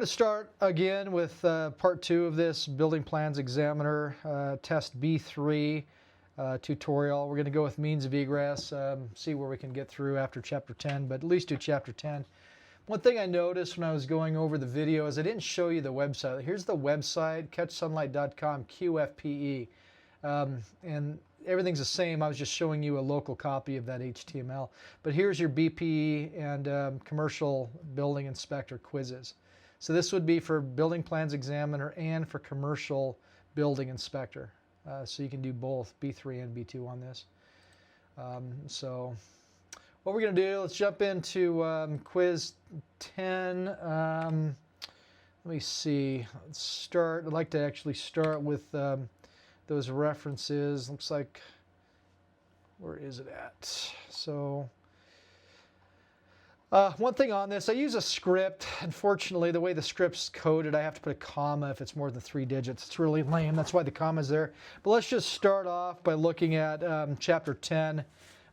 going to start again with part 2 of this Building Plans Examiner test B3 tutorial. We're going to go with means of egress, see where we can get through after chapter 10, but at least do chapter 10. One thing I noticed when I was going over the video is I didn't show you the website. Here's the website, catchsunlight.com, QFPE. And everything's the same. I was just showing you a local copy of that HTML. But here's your BPE and commercial building inspector quizzes. So this would be for Building Plans Examiner and for commercial building inspector. So you can do both B3 and B2 on this. So what we're going to do, let's jump into quiz 10. Let me see. Let's start. I'd like to actually start with those references. Looks like, where is it at? So one thing on this, I use a script. Unfortunately, the way the script's coded, I have to put a comma if it's more than 3 digits. It's really lame. That's why the comma's there. But let's just start off by looking at chapter 10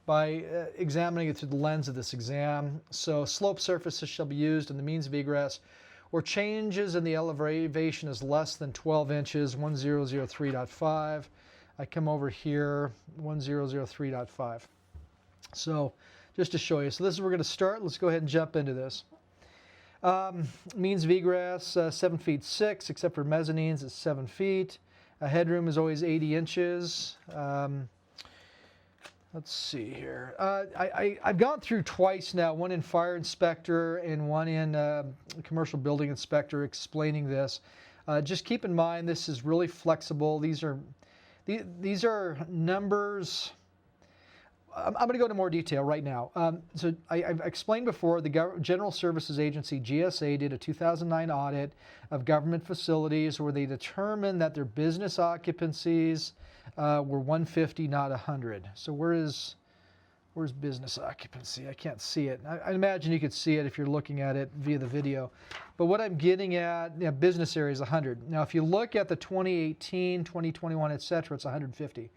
by examining it through the lens of this exam. So slope surfaces shall be used in the means of egress where changes in the elevation is less than 12 inches, 1003.5. I come over here, 1003.5. So just to show you. So this is where we're going to start. Let's go ahead and jump into this. Means of egress, 7 feet 6, except for mezzanines, it's 7 feet. Headroom is always 80 inches. Let's see here. I've gone through twice now, one in fire inspector and one in commercial building inspector explaining this. Just keep in mind this is really flexible. These are numbers. I'm going to go into more detail right now. So I've explained before, the General Services Agency, GSA, did a 2009 audit of government facilities where they determined that their business occupancies were 150, not 100. So where's business occupancy? I can't see it. I imagine you could see it if you're looking at it via the video. But what I'm getting at, business area is 100. Now, if you look at the 2018, 2021, etc., it's 150.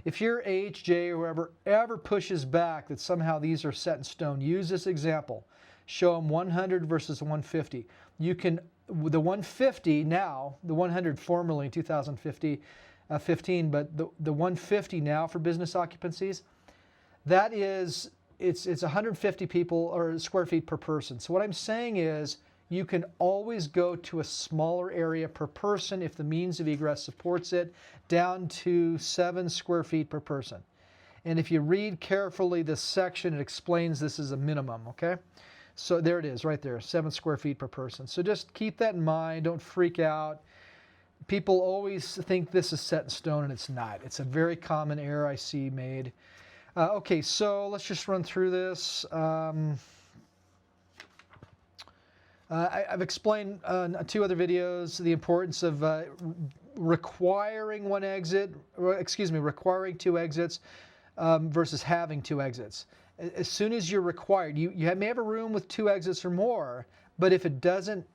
If your AHJ or whoever ever pushes back that somehow these are set in stone, use this example. Show them 100 versus 150. You can, the 150 now, the 100 formerly in 2015, but the 150 now for business occupancies, that is, it's 150 people or square feet per person. So what I'm saying is you can always go to a smaller area per person if the means of egress supports it, down to 7 square feet per person. And if you read carefully this section, it explains this is a minimum, okay? So there it is right there, 7 square feet per person. So just keep that in mind. Don't freak out. People always think this is set in stone, and it's not. It's a very common error I see made. Okay, so let's just run through this. I've explained in 2 other videos the importance of requiring 2 exits versus having 2 exits. As soon as you're required, you may have a room with 2 exits or more, but if it doesn't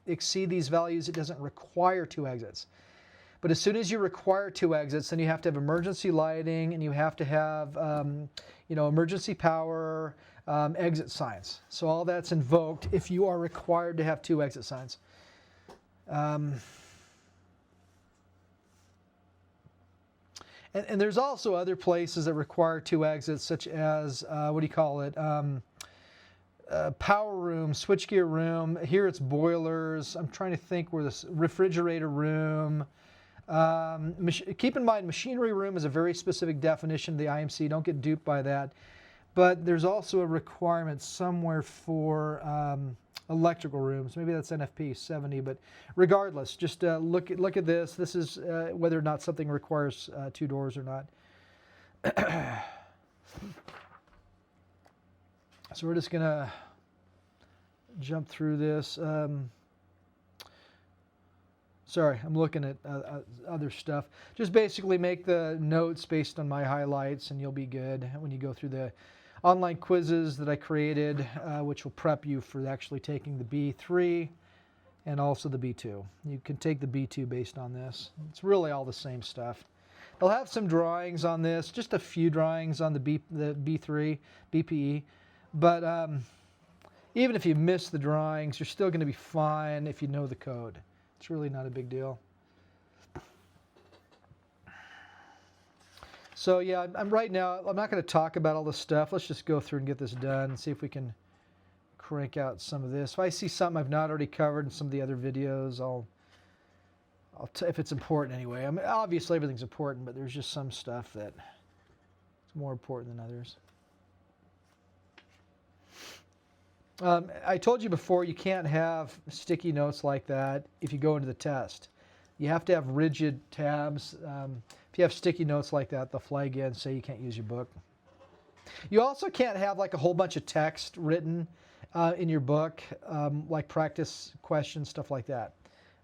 exceed these values, it doesn't require 2 exits. But as soon as you require 2 exits, then you have to have emergency lighting and you have to have emergency power, exit signs. So all that's invoked if you are required to have 2 exit signs. And there's also other places that require 2 exits, such as, power room, switchgear room. Here it's boilers. I'm trying to think where this refrigerator room. Keep in mind, machinery room is a very specific definition of the IMC. Don't get duped by that. But there's also a requirement somewhere for electrical rooms. Maybe that's NFP 70, but regardless, just look at this. This is whether or not something requires 2 doors or not. So we're just going to jump through this. Sorry, I'm looking at other stuff. Just basically make the notes based on my highlights, and you'll be good when you go through the online quizzes that I created, which will prep you for actually taking the B3 and also the B2. You can take the B2 based on this. It's really all the same stuff. They'll have some drawings on this, just a few drawings on the B3, BPE, but even if you miss the drawings, you're still going to be fine if you know the code. It's really not a big deal. So yeah, right now, I'm not going to talk about all this stuff. Let's just go through and get this done and see if we can crank out some of this. If I see something I've not already covered in some of the other videos, if it's important anyway. I mean, obviously everything's important, but there's just some stuff that is more important than others. I told you before, you can't have sticky notes like that if you go into the test. You have to have rigid tabs. If you have sticky notes like that, they'll flag you and say you can't use your book. You also can't have like a whole bunch of text written in your book, like practice questions, stuff like that.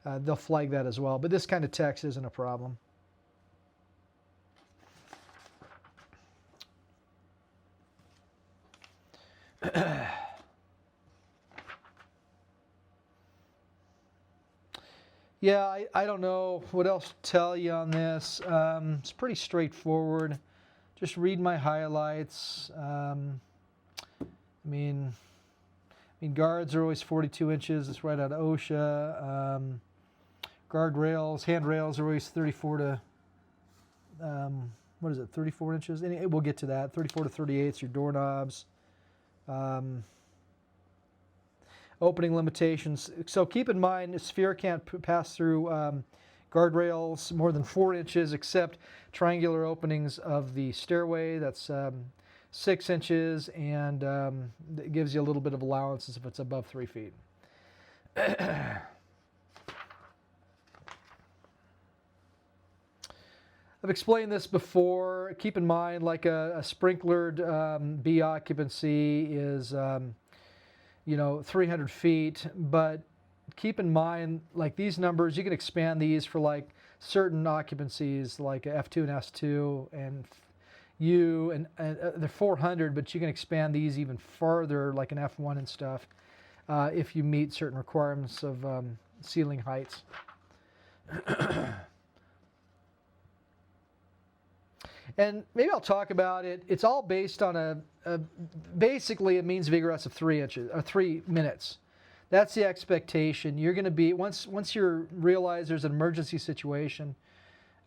They'll flag that as well. But this kind of text isn't a problem. Yeah, I don't know what else to tell you on this. It's pretty straightforward. Just read my highlights. I mean, guards are always 42 inches. It's right out of OSHA. Guardrails, handrails are always 34 to, 34 inches? We'll get to that. 34 to 38 is your doorknobs. Opening limitations. So keep in mind, a sphere can't pass through guardrails more than 4 inches, except triangular openings of the stairway. That's 6 inches, and it gives you a little bit of allowances if it's above 3 feet. I've explained this before. Keep in mind, like a sprinklered B occupancy is 300 feet, but keep in mind, like these numbers, you can expand these for like certain occupancies, like F2 and S2 and U, and they're 400, but you can expand these even further, like an F1 and stuff, if you meet certain requirements of ceiling heights. And maybe I'll talk about it. It's all based on basically a means of egress of 3 inches or 3 minutes. That's the expectation. You're going to be, once you realize there's an emergency situation,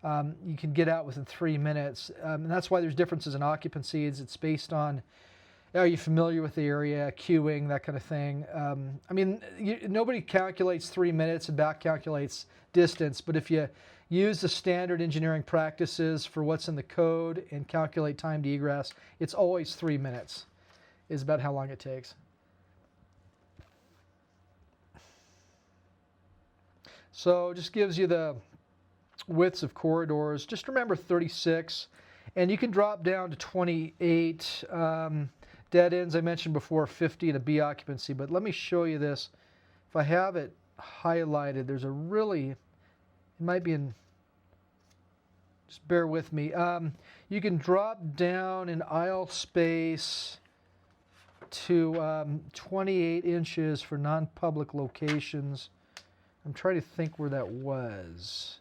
you can get out within 3 minutes. And that's why there's differences in occupancies. It's based on, are you familiar with the area, queuing, that kind of thing. Nobody calculates 3 minutes and back calculates distance, but if you use the standard engineering practices for what's in the code and calculate time to egress, it's always 3 minutes is about how long it takes. So just gives you the widths of corridors. Just remember 36, and you can drop down to 28. Dead ends, I mentioned before, 50 and a B occupancy, but let me show you this. If I have it highlighted, there's a really, it might be in, just bear with me. You can drop down in aisle space to 28 inches for non-public locations. I'm trying to think where that was.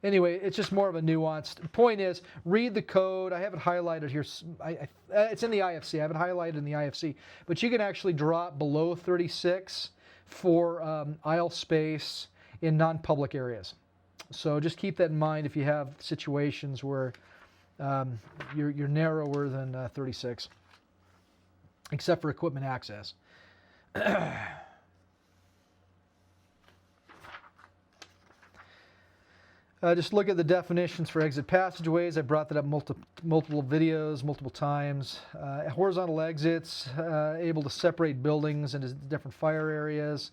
Anyway, it's just more of a nuanced. The point is, read the code. I have it highlighted here. It's in the IFC. I have it highlighted in the IFC. But you can actually drop below 36 for aisle space in non-public areas. So just keep that in mind if you have situations where you're narrower than 36, except for equipment access. Just look at the definitions for exit passageways. I brought that up multiple videos, multiple times. Horizontal exits, able to separate buildings into different fire areas.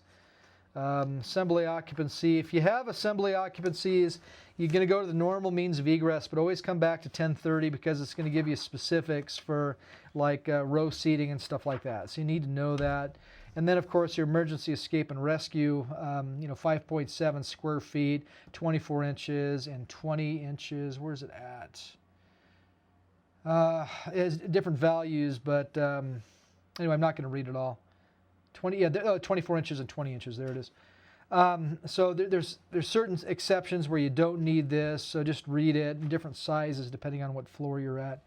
Assembly occupancy. If you have assembly occupancies, you're going to go to the normal means of egress, but always come back to 1030 because it's going to give you specifics for like row seating and stuff like that. So you need to know that. And then, of course, your emergency escape and rescue, 5.7 square feet, 24 inches, and 20 inches. Where's it at? It has different values, but anyway, I'm not going to read it all. 24 inches and 20 inches. There it is. So there's certain exceptions where you don't need this, so just read it in different sizes depending on what floor you're at.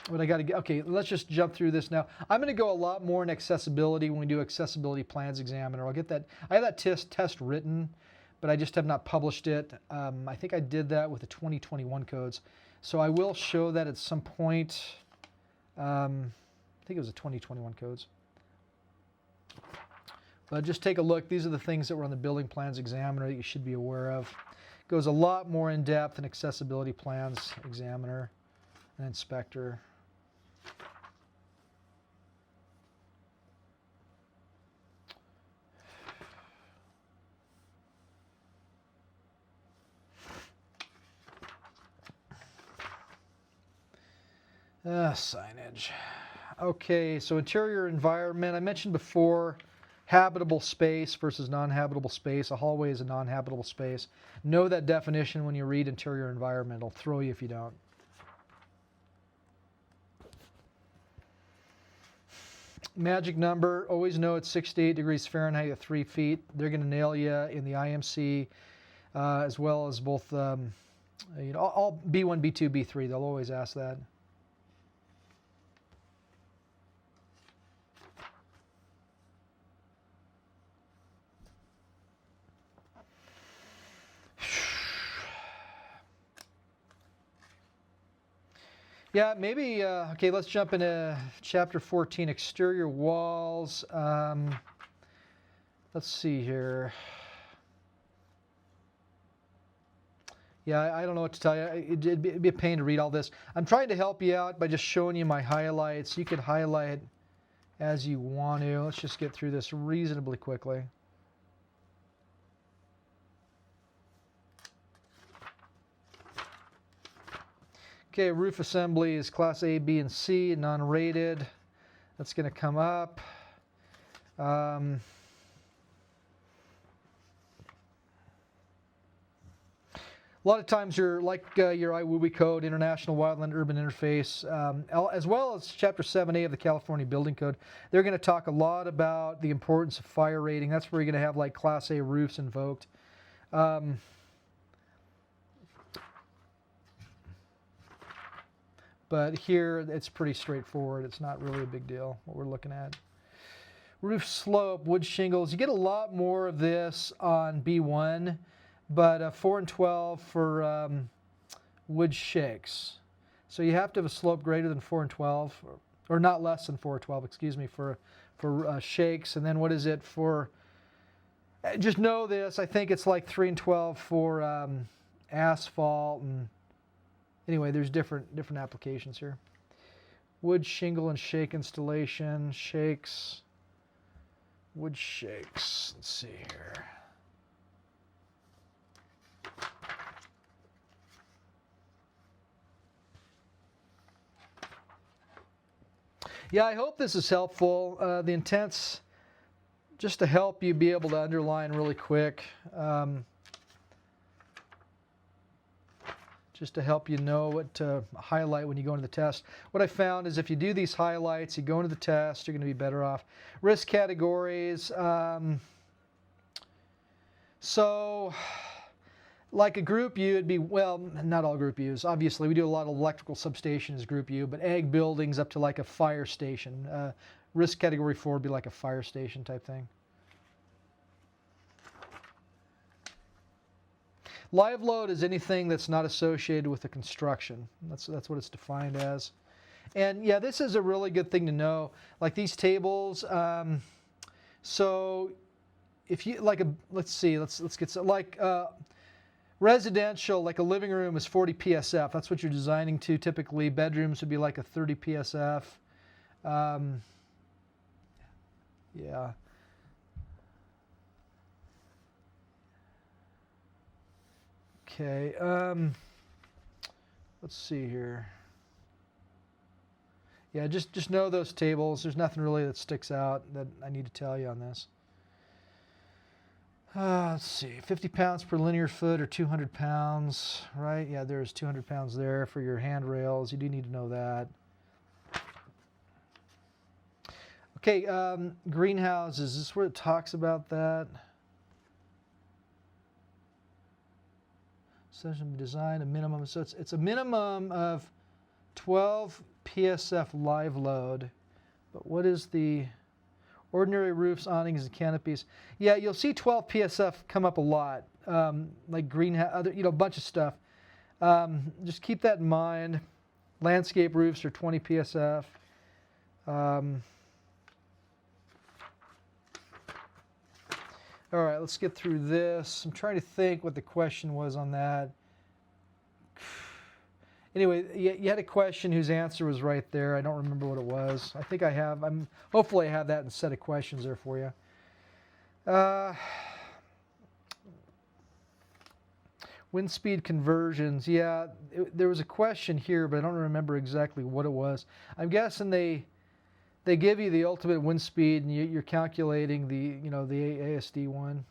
But I got to get, okay, let's just jump through this now. I'm going to go a lot more in accessibility when we do Accessibility Plans Examiner. I'll get that. I have that test written, but I just have not published it. I think I did that with the 2021 codes. So I will show that at some point. I think it was the 2021 codes. But just take a look. These are the things that were on the Building Plans Examiner that you should be aware of. It goes a lot more in depth in Accessibility Plans Examiner and Inspector. Signage. Okay, so interior environment. I mentioned before habitable space versus non-habitable space. A hallway is a non-habitable space. Know that definition when you read interior environment. It'll throw you if you don't. Magic number, always know it's 68 degrees Fahrenheit at 3 feet. They're going to nail you in the IMC as well as both, all B1, B2, B3. They'll always ask that. Yeah, maybe, okay, let's jump into chapter 14, exterior walls. Let's see here. Yeah, I don't know what to tell you. It'd be a pain to read all this. I'm trying to help you out by just showing you my highlights. You could highlight as you want to. Let's just get through this reasonably quickly. Okay, roof assembly is class A, B, and C, non-rated. That's going to come up. A lot of times you're like your IWUBI code, International Wildland Urban Interface, as well as Chapter 7A of the California Building Code. They're going to talk a lot about the importance of fire rating. That's where you're going to have like Class A roofs invoked. But here it's pretty straightforward. It's not really a big deal what we're looking at. Roof slope, wood shingles. You get a lot more of this on B1, but 4 and 12 for wood shakes. So you have to have a slope greater than 4 and 12, or not less than 4 or 12, excuse me, for shakes. And then what is it for, just know this, I think it's like 3 and 12 for asphalt. And anyway, there's different applications here. Wood shingle and shake installation, shakes, wood shakes. Let's see here. Yeah, I hope this is helpful. The intent's just to help you be able to underline really quick. Just to help you know what to highlight when you go into the test. What I found is if you do these highlights, you go into the test, you're going to be better off. Risk categories. So, like a group U, it'd be, well, not all group U's. Obviously, we do a lot of electrical substations group U, but ag buildings up to like a fire station. Risk category 4 would be like a fire station type thing. Live load is anything that's not associated with the construction. That's what it's defined as. And yeah, this is a really good thing to know. Like these tables. So if you like let's see, let's get some, like residential, like a living room is 40 PSF. That's what you're designing to. Typically, bedrooms would be like a 30 PSF. Yeah. Okay, let's see here. Yeah, just know those tables. There's nothing really that sticks out that I need to tell you on this. Let's see, 50 pounds per linear foot or 200 pounds, right? Yeah, there's 200 pounds there for your handrails. You do need to know that. Okay, greenhouses. This is where it talks about that. Design a minimum, so it's a minimum of 12 PSF live load, but what is the ordinary roofs, awnings, and canopies? Yeah, you'll see 12 PSF come up a lot, like greenhouse, other, a bunch of stuff. Just keep that in mind. Landscape roofs are 20 PSF. All right, let's get through this. I'm trying to think what the question was on that. Anyway, you had a question whose answer was right there. I don't remember what it was. I think I have. Hopefully I have that in a set of questions there for you. Wind speed conversions. Yeah, there was a question here, but I don't remember exactly what it was. I'm guessing they give you the ultimate wind speed, and you're calculating the the ASD one.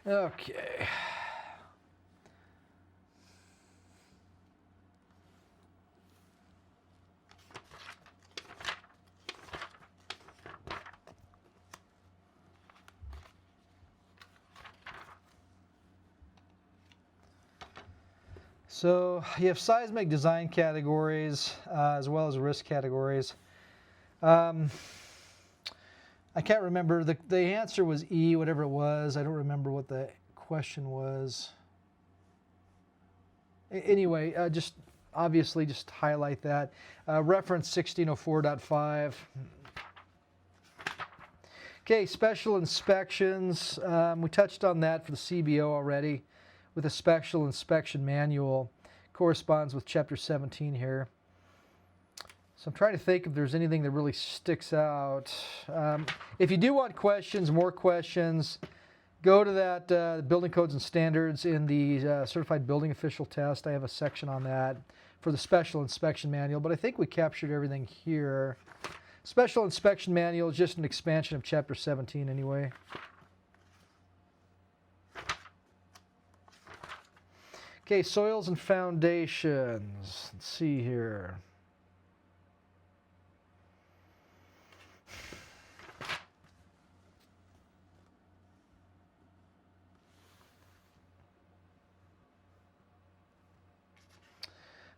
Okay. So you have seismic design categories as well as risk categories. I can't remember. The answer was E, whatever it was. I don't remember what the question was. Anyway, just obviously just highlight that. Reference 1604.5. Okay, special inspections. We touched on that for the CBO already with a special inspection manual. Corresponds with Chapter 17 here. So I'm trying to think if there's anything that really sticks out. If you do want questions, more questions, go to that Building Codes and Standards in the Certified Building Official Test. I have a section on that for the Special Inspection Manual, but I think we captured everything here. Special Inspection Manual is just an expansion of Chapter 17 anyway. Okay, soils and foundations. Let's see here.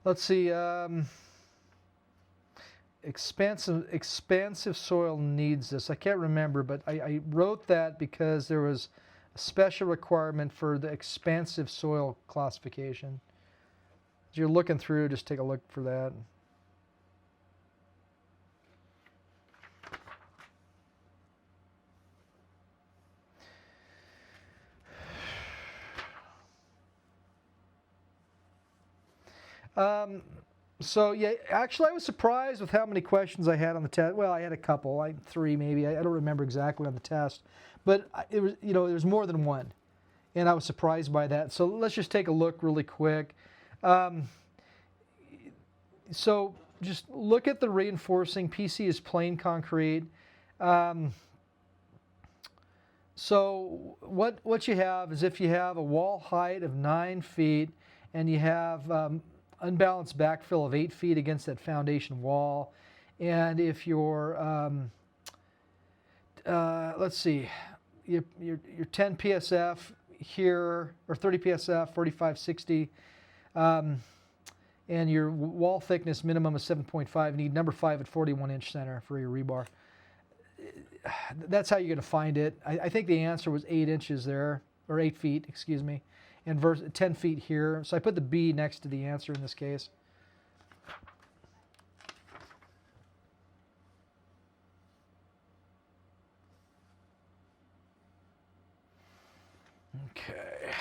Let's see. Expansive soil needs this. I can't remember, but I wrote that because there was a special requirement for the expansive soil classification. As you're looking through, just take a look for that. So yeah, actually I was surprised with how many questions I had on the test. Well, I had a couple, 3 maybe. I don't remember exactly on the test, but it was, there was more than one, and I was surprised by that. So let's just take a look really quick. So just look at the reinforcing. PC is plain concrete. So what you have is if you have a wall height of 9 feet and you have unbalanced backfill of 8 feet against that foundation wall, and if you're let's see, you're 10 PSF here, or 30 PSF, 45, 60, and your wall thickness minimum is 7.5, you need number 5 at 41-inch center for your rebar. That's how you're going to find it. I think the answer was 8 inches there, or 8 feet, excuse me, and 10 feet here. So I put the B next to the answer in this case. Okay.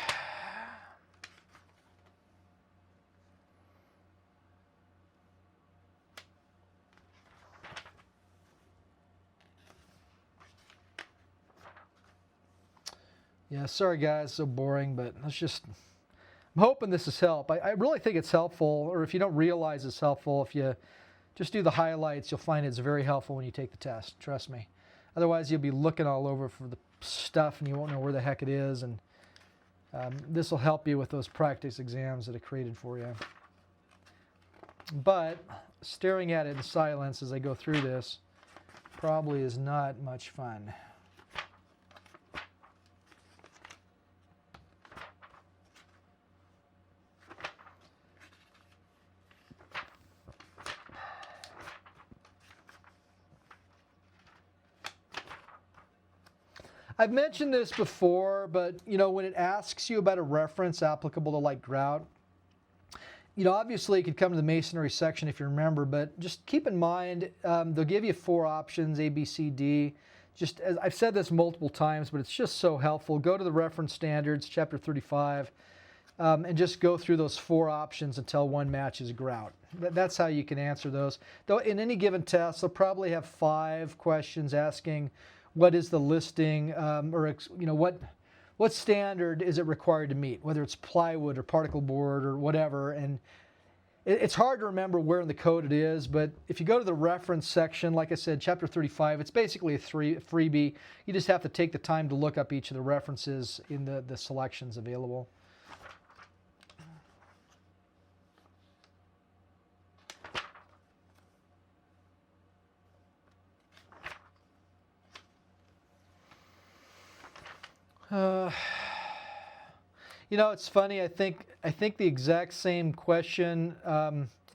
Yeah, sorry guys, so boring, but let's just, I'm hoping this is help. I really think it's helpful, or if you don't realize it's helpful, if you just do the highlights, you'll find it's very helpful when you take the test, trust me. Otherwise, you'll be looking all over for the stuff and you won't know where the heck it is, and this will help you with those practice exams that I created for you. But staring at it in silence as I go through this, probably is not much fun. I've mentioned this before, but when it asks you about a reference applicable to like grout, obviously it could come to the masonry section if you remember, but just keep in mind they'll give you 4 options, A, B, C, D. Just as I've said this multiple times, but it's just so helpful. Go to the reference standards, chapter 35, and just go through those 4 options until one matches grout. That's how you can answer those. Though in any given test, they'll probably have 5 questions asking what is the listing, or what standard is it required to meet, whether it's plywood or particle board or whatever. And it's hard to remember where in the code it is, but if you go to the reference section, like I said, chapter 35, it's basically a freebie. You just have to take the time to look up each of the references in the selections available. It's funny. I think the exact same question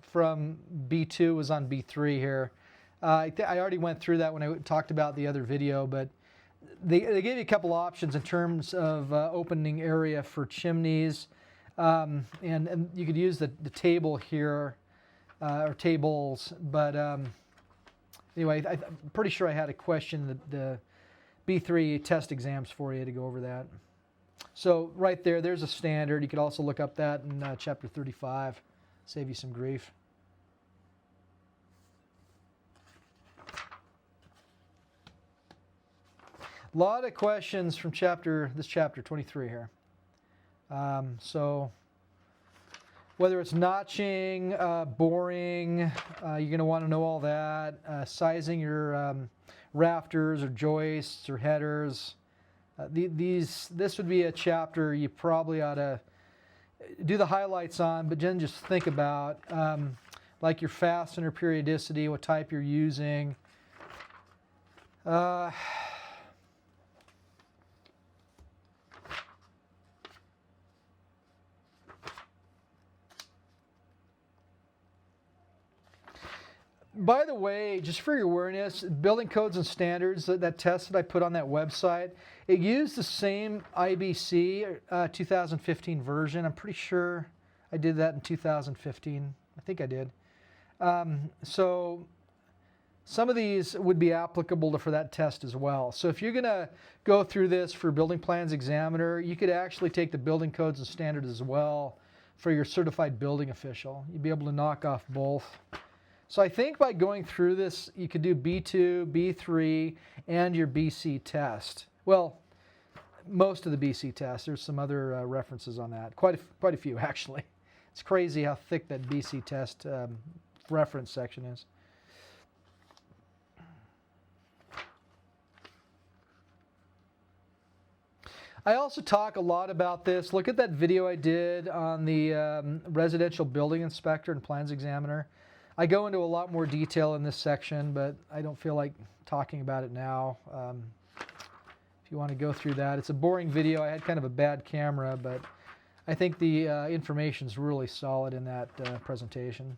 from B2 was on B3 here. I already went through that when I talked about the other video, but they gave you a couple options in terms of opening area for chimneys, and you could use the table here, or tables. But anyway, I'm pretty sure I had a question the B3 test exams for you to go over that. So right there's a standard. You could also look up that in chapter 35, save you some grief. A lot of questions from this chapter 23 here. So whether it's notching, boring, you're going to want to know all that. Sizing your rafters or joists or headers. This would be a chapter you probably ought to do the highlights on, but then just think about like your fastener periodicity, what type you're using. By the way, just for your awareness, building codes and standards, that test that I put on that website, it used the same IBC 2015 version. I'm pretty sure I did that in 2015. I think I did. So some of these would be applicable for that test as well. So if you're going to go through this for Building Plans Examiner, you could actually take the building codes and standards as well for your certified building official. You'd be able to knock off both. So I think by going through this, you could do B2, B3, and your BC test. Well, most of the BC test. There's some other references on that. Quite a few, actually. It's crazy how thick that BC test reference section is. I also talk a lot about this. Look at that video I did on the residential building inspector and plans examiner. I go into a lot more detail in this section, but I don't feel like talking about it now. If you want to go through that, it's a boring video. I had kind of a bad camera, but I think the information is really solid in that presentation.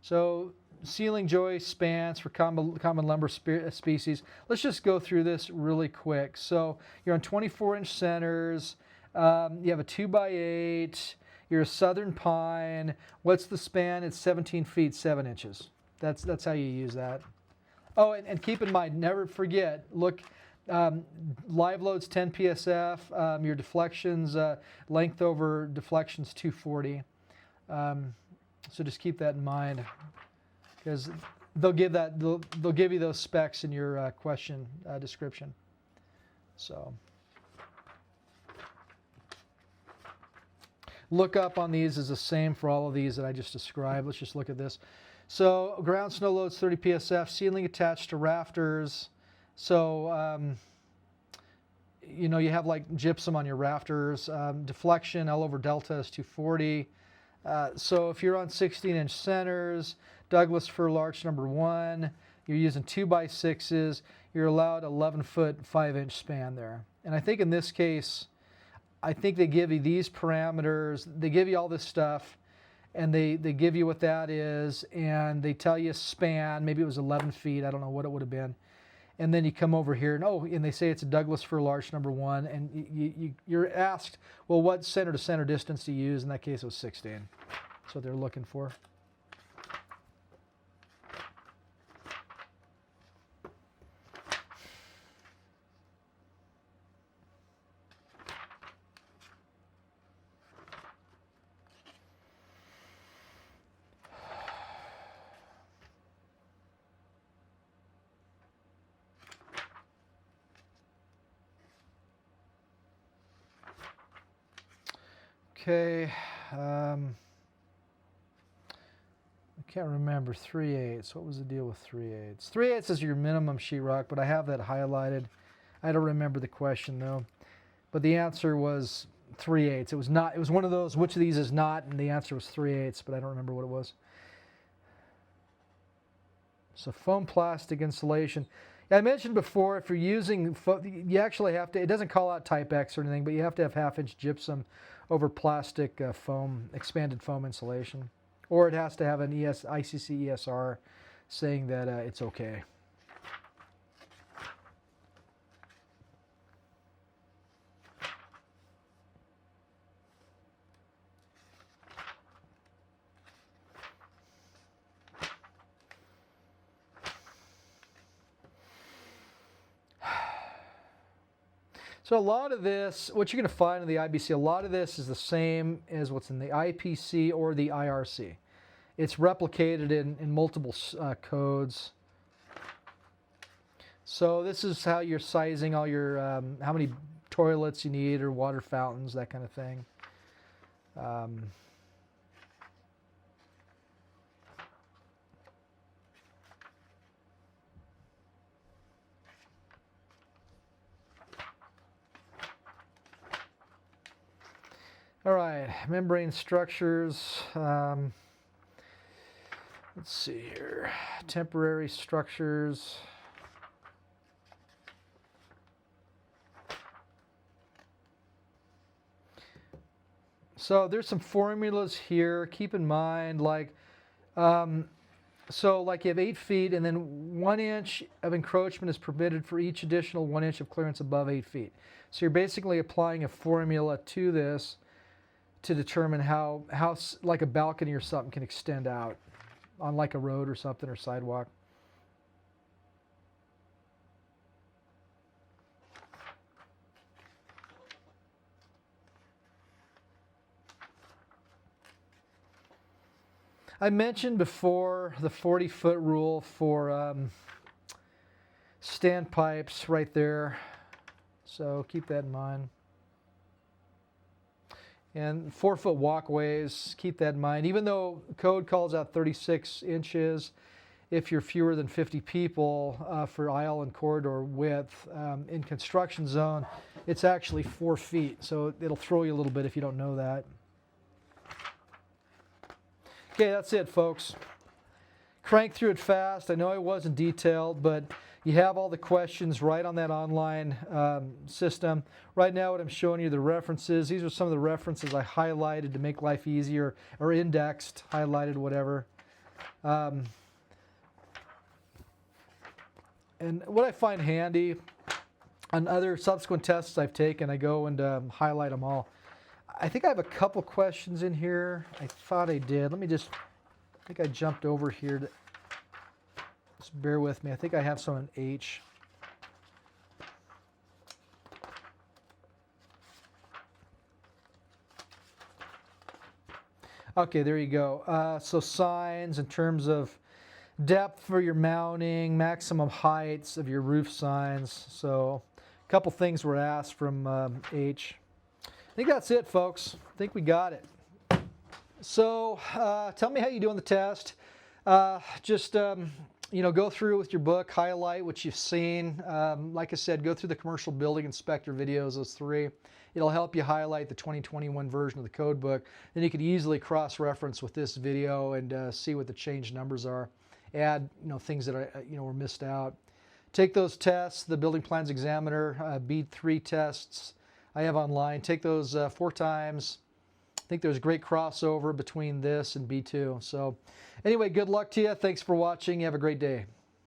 So ceiling joist spans for common lumber species. Let's just go through this really quick. So you're on 24-inch centers. You have a 2x8. You're a southern pine. What's the span? It's 17 feet 7 inches. That's how you use that. Oh, and keep in mind, never forget, look, live load's 10 PSF. Your deflections, length over deflections 240. So just keep that in mind, because they'll give you those specs in your question description. So lookup on these is the same for all of these that I just described. Let's just look at this. So ground snow loads 30 PSF, ceiling attached to rafters. So you have like gypsum on your rafters. Deflection L over delta is 240. So if you're on 16-inch centers, Douglas fir larch number 1, you're using 2x6s, you're allowed 11-foot 5-inch span there. And I think in this case, I think they give you these parameters, they give you all this stuff, and they give you what that is, and they tell you span, maybe it was 11 feet, I don't know what it would have been. And then you come over here, and and they say it's a Douglas fir larch #1, and you're asked, well, what center to center distance do you use? In that case, it was 16. That's what they're looking for. Okay, I can't remember 3/8. What was the deal with 3/8? 3/8 is your minimum sheetrock, but I have that highlighted. I don't remember the question though, but the answer was 3/8. It was not. It was one of those. Which of these is not? And the answer was 3/8, but I don't remember what it was. So foam plastic insulation. I mentioned before, if you're using, you actually have to. It doesn't call out Type X or anything, but you have to have 1/2-inch gypsum over plastic foam, expanded foam insulation, or it has to have an ICC ESR saying that it's okay. So a lot of this, what you're going to find in the IBC, a lot of this is the same as what's in the IPC or the IRC. It's replicated in multiple codes. So this is how you're sizing all your, how many toilets you need or water fountains, that kind of thing. All right, membrane structures. Let's see here. Temporary structures. So there's some formulas here. Keep in mind, like, so like you have 8 feet, and then 1 inch of encroachment is permitted for each additional 1 inch of clearance above 8 feet. So you're basically applying a formula to this to determine how like a balcony or something can extend out on like a road or something or sidewalk. I mentioned before the 40-foot rule for standpipes right there, so keep that in mind. And 4-foot walkways, keep that in mind. Even though code calls out 36 inches, if you're fewer than 50 people for aisle and corridor width, in construction zone, it's actually 4 feet. So it'll throw you a little bit if you don't know that. Okay, that's it, folks. Crank through it fast. I know it wasn't detailed, but you have all the questions right on that online system. Right now what I'm showing you the references. These are some of the references I highlighted to make life easier, or indexed, highlighted, whatever. And what I find handy on other subsequent tests I've taken, I go and highlight them all. I think I have a couple questions in here. I thought I did. Let me just, I think I jumped over here to, just bear with me. I think I have some in H. Okay, there you go. So signs in terms of depth for your mounting, maximum heights of your roof signs. So a couple things were asked from H. I think that's it, folks. I think we got it. So tell me how you do on the test. You know, go through with your book, highlight what you've seen. Like I said, go through the commercial building inspector videos, those 3. It'll help you highlight the 2021 version of the code book. Then you can easily cross-reference with this video and see what the changed numbers are. add things that were missed out. Take those tests, the Building Plans Examiner B3 tests I have online. Take those 4 times. I think there's great crossover between this and B2. So anyway, good luck to you. Thanks for watching. You have a great day.